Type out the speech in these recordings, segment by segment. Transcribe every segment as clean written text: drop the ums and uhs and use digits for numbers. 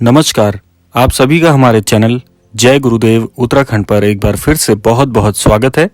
नमस्कार। आप सभी का हमारे चैनल जय गुरुदेव उत्तराखंड पर एक बार फिर से बहुत बहुत स्वागत है।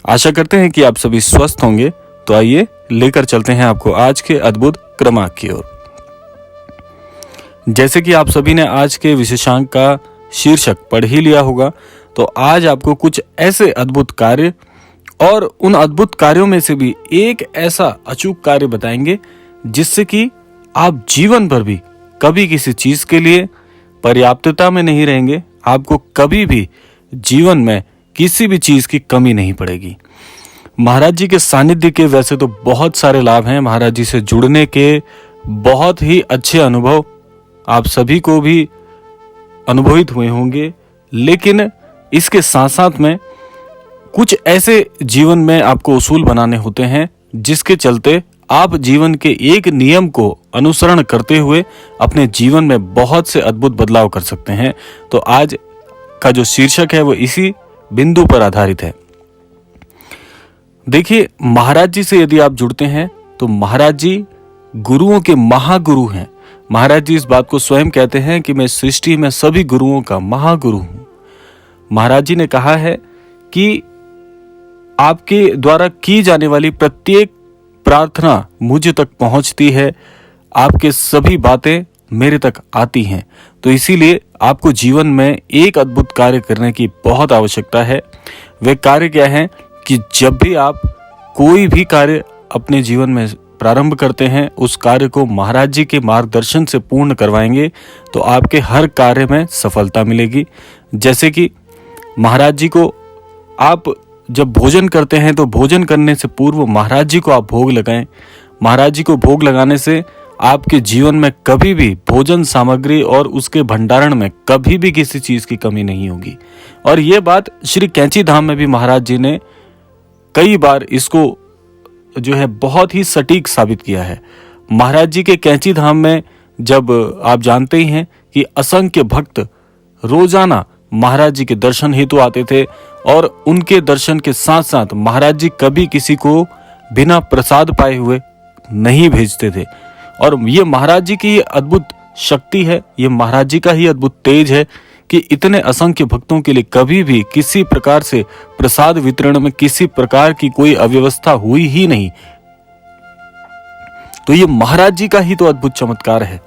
आशा करते हैं कि आप सभी स्वस्थ होंगे। तो आइए लेकर चलते हैं आपको आज के अद्भुत क्रमांक की ओर। जैसे कि आप सभी ने आज के विशेषांक का शीर्षक पढ़ ही लिया होगा, तो आज आपको कुछ ऐसे अद्भुत कार्य और उन अद्भुत कार्यों में से भी एक ऐसा अचूक कार्य बताएंगे जिससे कि आप जीवन भर भी कभी किसी चीज के लिए पर्याप्तता में नहीं रहेंगे। आपको कभी भी जीवन में किसी भी चीज की कमी नहीं पड़ेगी। महाराज जी के सानिध्य के वैसे तो बहुत सारे लाभ हैं। महाराज जी से जुड़ने के बहुत ही अच्छे अनुभव आप सभी को भी अनुभवित हुए होंगे, लेकिन इसके साथ साथ में कुछ ऐसे जीवन में आपको उसूल बनाने होते हैं जिसके चलते आप जीवन के एक नियम को अनुसरण करते हुए अपने जीवन में बहुत से अद्भुत बदलाव कर सकते हैं। तो आज का जो शीर्षक है वो इसी बिंदु पर आधारित है। देखिए, महाराज जी से यदि आप जुड़ते हैं तो महाराज जी गुरुओं के महागुरु हैं। महाराज जी इस बात को स्वयं कहते हैं कि मैं सृष्टि में सभी गुरुओं का महागुरु हूं। महाराज जी ने कहा है कि आपके द्वारा की जाने वाली प्रत्येक प्रार्थना मुझ तक पहुंचती है, आपके सभी बातें मेरे तक आती हैं। तो इसीलिए आपको जीवन में एक अद्भुत कार्य करने की बहुत आवश्यकता है। वह कार्य क्या है कि जब भी आप कोई भी कार्य अपने जीवन में प्रारंभ करते हैं, उस कार्य को महाराज जी के मार्गदर्शन से पूर्ण करवाएंगे तो आपके हर कार्य में सफलता मिलेगी। जैसे कि महाराज जी को आप जब भोजन करते हैं तो भोजन करने से पूर्व महाराज जी को आप भोग लगाएं। महाराज जी को भोग लगाने से आपके जीवन में कभी भी भोजन सामग्री और उसके भंडारण में कभी भी किसी चीज की कमी नहीं होगी। और ये बात श्री कैंची धाम में भी महाराज जी ने कई बार इसको जो है बहुत ही सटीक साबित किया है। महाराज जी के कैंची धाम में जब आप जानते ही हैं कि असंख्य भक्त रोजाना महाराज जी के दर्शन हेतु आते थे और उनके दर्शन के साथ साथ महाराज जी कभी किसी को बिना प्रसाद पाए हुए नहीं भेजते थे। और ये महाराज जी की अद्भुत शक्ति है, ये महाराज जी का ही अद्भुत तेज है कि इतने असंख्य भक्तों के लिए कभी भी किसी प्रकार से प्रसाद वितरण में किसी प्रकार की कोई अव्यवस्था हुई ही नहीं। तो ये महाराज जी का ही तो अद्भुत चमत्कार है।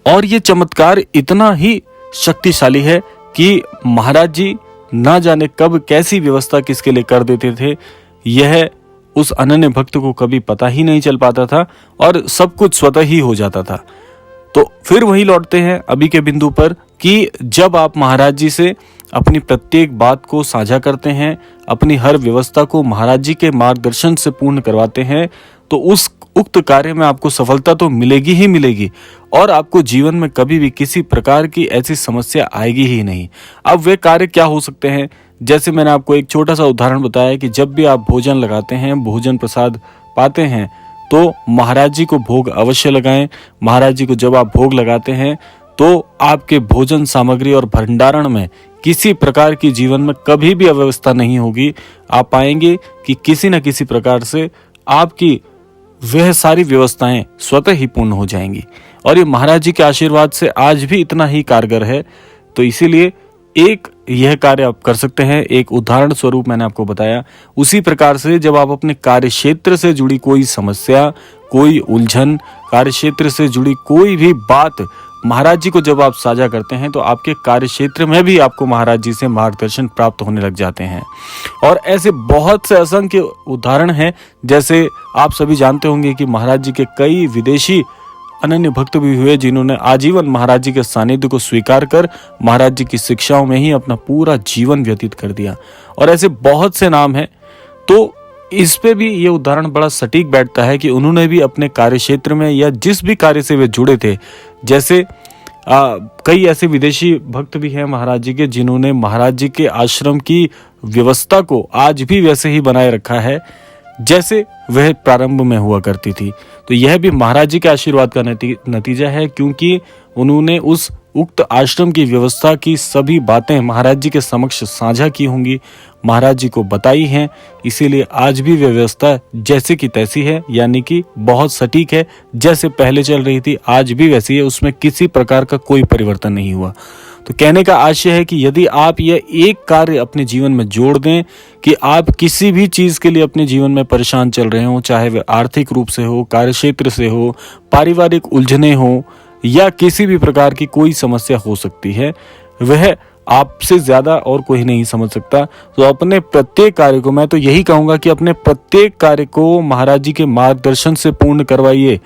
और ये चमत्कार इतना ही शक्तिशाली है कि महाराज जी ना जाने कब कैसी व्यवस्था किसके लिए कर देते थे, यह उस अनन्य भक्त को कभी पता ही नहीं चल पाता था और सब कुछ स्वतः ही हो जाता था। तो फिर वही लौटते हैं अभी के बिंदु पर कि जब आप महाराज जी से अपनी प्रत्येक बात को साझा करते हैं, अपनी हर व्यवस्था को महाराज जी के मार्गदर्शन से पूर्ण करवाते हैं, तो उस उक्त कार्य में आपको सफलता तो मिलेगी ही मिलेगी और आपको जीवन में कभी भी किसी प्रकार की ऐसी समस्या आएगी ही नहीं। अब वे कार्य क्या हो सकते हैं? जैसे मैंने आपको एक छोटा सा उदाहरण बताया कि जब भी आप भोजन लगाते हैं, भोजन प्रसाद पाते हैं, तो महाराज जी को भोग अवश्य लगाएं। महाराज जी को जब आप भोग लगाते हैं तो आपके भोजन सामग्री और भंडारण में किसी प्रकार की जीवन में कभी भी अव्यवस्था नहीं होगी। आप पाएंगे कि किसी न किसी प्रकार से आपकी वह सारी व्यवस्थाएं स्वतः ही पूर्ण हो जाएंगी और ये महाराज जी के आशीर्वाद से आज भी इतना ही कारगर है। तो इसीलिए एक यह कार्य आप कर सकते हैं। एक उदाहरण स्वरूप मैंने आपको बताया। उसी प्रकार से जब आप अपने कार्य क्षेत्र से जुड़ी कोई समस्या, कोई उलझन, कार्य क्षेत्र से जुड़ी कोई भी बात महाराज जी को जब आप साझा करते हैं तो आपके कार्य क्षेत्र में भी आपको महाराज जी से मार्गदर्शन प्राप्त होने लग जाते हैं। और ऐसे बहुत से असंख्य उदाहरण हैं। जैसे आप सभी जानते होंगे कि महाराज जी के कई विदेशी अनन्य भक्त भी हुए जिन्होंने आजीवन महाराज जी के सानिध्य को स्वीकार कर महाराज जी की शिक्षाओं में ही अपना पूरा जीवन व्यतीत कर दिया। और ऐसे बहुत से नाम हैं। तो इस पे भी ये उदाहरण बड़ा सटीक बैठता है कि उन्होंने भी अपने कार्य क्षेत्र में या जिस भी कार्य से वे जुड़े थे, जैसे कई ऐसे विदेशी भक्त भी हैं महाराज जी के जिन्होंने महाराज जी के आश्रम की व्यवस्था को आज भी वैसे ही बनाए रखा है जैसे वह प्रारंभ में हुआ करती थी। तो यह भी महाराज जी के आशीर्वाद का नतीजा है, क्योंकि उन्होंने उस उक्त आश्रम की व्यवस्था की सभी बातें महाराज जी के समक्ष साझा की होंगी, महाराज जी को बताई हैं। इसीलिए आज भी व्यवस्था जैसे की तैसी है, यानी कि बहुत सटीक है। जैसे पहले चल रही थी आज भी वैसी है, उसमें किसी प्रकार का कोई परिवर्तन नहीं हुआ। तो कहने का आशय है कि यदि आप यह एक कार्य अपने जीवन में जोड़ दें कि आप किसी भी चीज के लिए अपने जीवन में परेशान चल रहे हो, चाहे वह आर्थिक रूप से हो, कार्यक्षेत्र से हो, पारिवारिक उलझने हो या किसी भी प्रकार की कोई समस्या हो सकती है, वह आपसे ज्यादा और कोई नहीं समझ सकता। तो अपने प्रत्येक कार्य को, मैं तो यही कहूंगा कि अपने प्रत्येक कार्य को महाराज जी के मार्गदर्शन से पूर्ण करवाइए।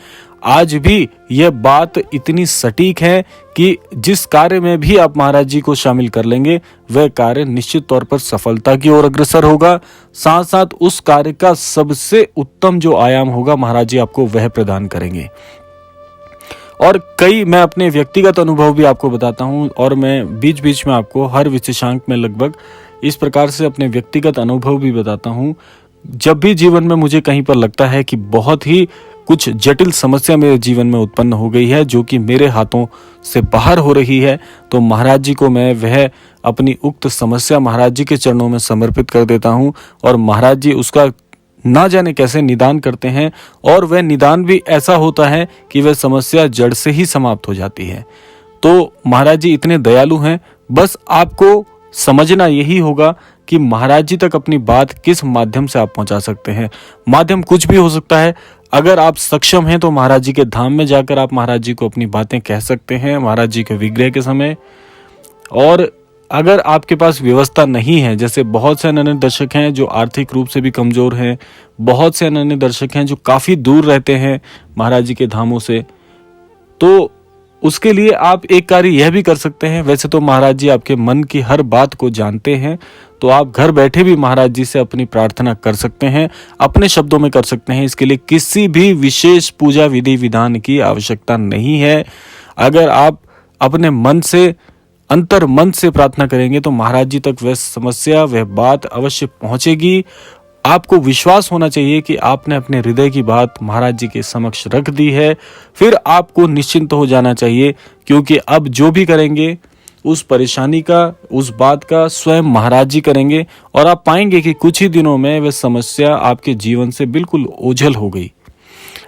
आज भी यह बात इतनी सटीक है कि जिस कार्य में भी आप महाराज जी को शामिल कर लेंगे वह कार्य निश्चित तौर पर सफलता की ओर अग्रसर होगा। साथ साथ उस कार्य का सबसे उत्तम जो आयाम होगा महाराज जी आपको वह प्रदान करेंगे। और मैं अपने व्यक्तिगत अनुभव भी आपको बताता हूं, और मैं बीच बीच में आपको हर विशेषांक में लगभग इस प्रकार से अपने व्यक्तिगत अनुभव भी बताता हूं। जब भी जीवन में मुझे कहीं पर लगता है कि बहुत ही कुछ जटिल समस्या मेरे जीवन में उत्पन्न हो गई है जो कि मेरे हाथों से बाहर हो रही है, तो महाराज जी को मैं वह अपनी उक्त समस्या महाराज जी के चरणों में समर्पित कर देता हूं, और महाराज जी उसका ना जाने कैसे निदान करते हैं, और वह निदान भी ऐसा होता है कि वह समस्या जड़ से ही समाप्त हो जाती है। तो महाराज जी इतने दयालु हैं। बस आपको समझना यही होगा कि महाराज जी तक अपनी बात किस माध्यम से आप पहुंचा सकते हैं। माध्यम कुछ भी हो सकता है। अगर आप सक्षम हैं तो महाराज जी के धाम में जाकर आप महाराज जी को अपनी बातें कह सकते हैं महाराज जी के विग्रह के समय। और अगर आपके पास व्यवस्था नहीं है, जैसे बहुत से अनन्य दर्शक हैं जो आर्थिक रूप से भी कमजोर हैं, बहुत से अनन्य दर्शक हैं जो काफी दूर रहते हैं महाराज जी के धामों से, तो उसके लिए आप एक कार्य यह भी कर सकते हैं। वैसे तो महाराज जी आपके मन की हर बात को जानते हैं, तो आप घर बैठे भी महाराज जी से अपनी प्रार्थना कर सकते हैं, अपने शब्दों में कर सकते हैं। इसके लिए किसी भी विशेष पूजा विधि विधान की आवश्यकता नहीं है। अगर आप अपने मन से, अंतर मन से प्रार्थना करेंगे तो महाराज जी तक वह समस्या, वह बात अवश्य पहुंचेगी। आपको विश्वास होना चाहिए कि आपने अपने हृदय की बात महाराज जी के समक्ष रख दी है। फिर आपको निश्चिंत हो जाना चाहिए, क्योंकि अब जो भी करेंगे उस परेशानी का, उस बात का स्वयं महाराज जी करेंगे, और आप पाएंगे कि कुछ ही दिनों में वह समस्या आपके जीवन से बिल्कुल ओझल हो गई।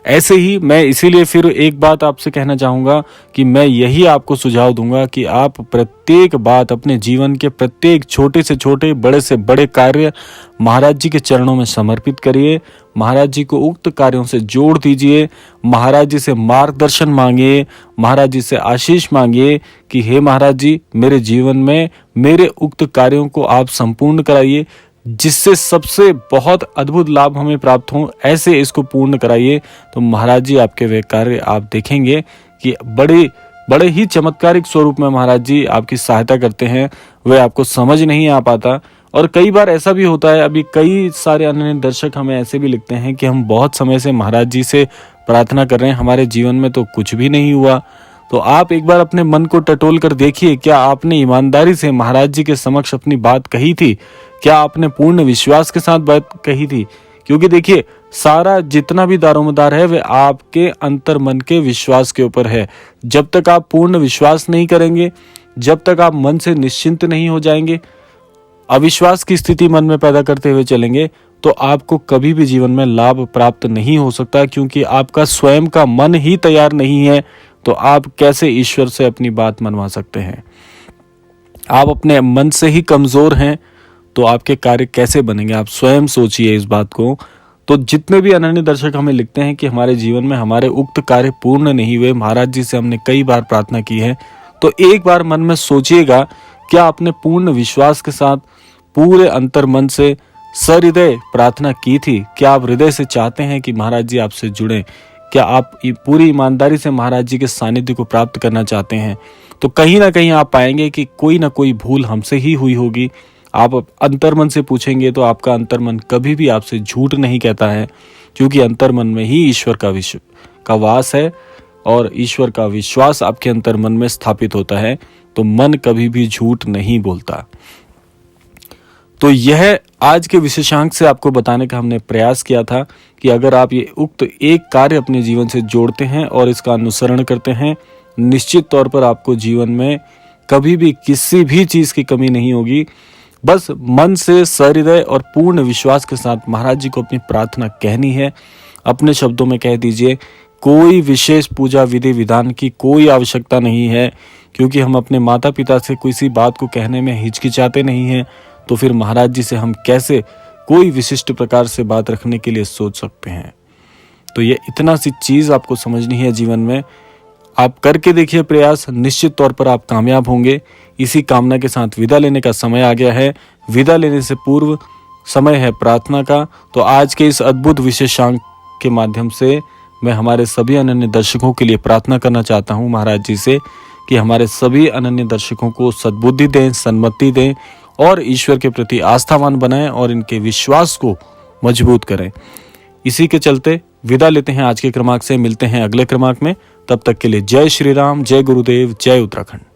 ऐसे ही मैं इसीलिए फिर एक बात आपसे कहना चाहूंगा कि मैं यही आपको सुझाव दूंगा कि आप प्रत्येक बात, अपने जीवन के प्रत्येक छोटे से छोटे, बड़े से बड़े कार्य महाराज जी के चरणों में समर्पित करिए। महाराज जी को उक्त कार्यों से जोड़ दीजिए, महाराज जी से मार्गदर्शन मांगिए, महाराज जी से आशीष मांगिए कि हे महाराज जी, मेरे जीवन में मेरे उक्त कार्यों को आप संपूर्ण कराइए, जिससे सबसे बहुत अद्भुत लाभ हमें प्राप्त हो, ऐसे इसको पूर्ण कराइए। तो महाराज जी आपके वे कार्य आप देखेंगे कि बड़े ही चमत्कारिक स्वरूप में महाराज जी आपकी सहायता करते हैं। वह आपको समझ नहीं आ पाता, और कई बार ऐसा भी होता है, अभी कई सारे अन्य दर्शक हमें ऐसे भी लिखते हैं कि हम बहुत समय से महाराज जी से प्रार्थना कर रहे हैं, हमारे जीवन में तो कुछ भी नहीं हुआ। तो आप एक बार अपने मन को टटोल कर देखिए, क्या आपने ईमानदारी से महाराज जी के समक्ष अपनी बात कही थी? क्या आपने पूर्ण विश्वास के साथ बात कही थी? क्योंकि देखिए, सारा जितना भी दारोमदार है वह आपके अंतर मन के विश्वास के ऊपर है। जब तक आप पूर्ण विश्वास नहीं करेंगे, जब तक आप मन से निश्चिंत नहीं हो जाएंगे, अविश्वास की स्थिति मन में पैदा करते हुए चलेंगे, तो आपको कभी भी जीवन में लाभ प्राप्त नहीं हो सकता, क्योंकि आपका स्वयं का मन ही तैयार नहीं है। तो आप कैसे ईश्वर से अपनी बात मनवा सकते हैं? आप अपने मन से ही कमजोर हैं, तो आपके कार्य कैसे बनेंगे? आप स्वयं सोचिए इस बात को। तो जितने भी अनन्य दर्शक हमें लिखते हैं कि हमारे जीवन में हमारे उक्त कार्य पूर्ण नहीं हुए, महाराज जी से हमने कई बार प्रार्थना की है, तो एक बार मन में सोचिएगा, क्या आपने पूर्ण विश्वास के साथ, पूरे अंतर मन से, सहृदय प्रार्थना की थी? क्या आप हृदय से चाहते हैं कि महाराज जी आपसे जुड़ें? क्या आप पूरी ईमानदारी से महाराज जी के सानिध्य को प्राप्त करना चाहते हैं? तो कहीं ना कहीं आप पाएंगे कि कोई ना कोई भूल हमसे ही हुई होगी। आप अंतर्मन से पूछेंगे तो आपका अंतर्मन कभी भी आपसे झूठ नहीं कहता है, क्योंकि अंतर्मन में ही ईश्वर का वास है, और ईश्वर का विश्वास आपके अंतर्मन में स्थापित होता है। तो मन कभी भी झूठ नहीं बोलता। तो यह आज के विशेषांक से आपको बताने का हमने प्रयास किया था कि अगर आप ये उक्त एक कार्य अपने जीवन से जोड़ते हैं और इसका अनुसरण करते हैं, निश्चित तौर पर आपको जीवन में कभी भी किसी भी चीज की कमी नहीं होगी। बस मन से, सहृदय और पूर्ण विश्वास के साथ महाराज जी को अपनी प्रार्थना कहनी है। अपने शब्दों में कह दीजिए, कोई विशेष पूजा विधि विधान की कोई आवश्यकता नहीं है, क्योंकि हम अपने माता पिता से किसी बात को कहने में हिचकिचाते नहीं हैं, तो फिर महाराज जी से हम कैसे कोई विशिष्ट प्रकार से बात रखने के लिए सोच सकते हैं। तो ये इतना सी चीज आपको समझनी है जीवन में। आप करके देखिए प्रयास, निश्चित तौर पर आप कामयाब होंगे। इसी कामना के साथ विदा लेने का समय आ गया है। विदा लेने से पूर्व समय है प्रार्थना का। तो आज के इस अद्भुत विशेषांक के माध्यम से मैं हमारे सभी अनन्य दर्शकों के लिए प्रार्थना करना चाहता हूँ महाराज जी से कि हमारे सभी अनन्य दर्शकों को सद्बुद्धि दें, सन्मति दें और ईश्वर के प्रति आस्थावान बनाएं और इनके विश्वास को मजबूत करें। इसी के चलते विदा लेते हैं आज के क्रमांक से। मिलते हैं अगले क्रमांक में। तब तक के लिए जय श्री राम, जय गुरुदेव, जय उत्तराखंड।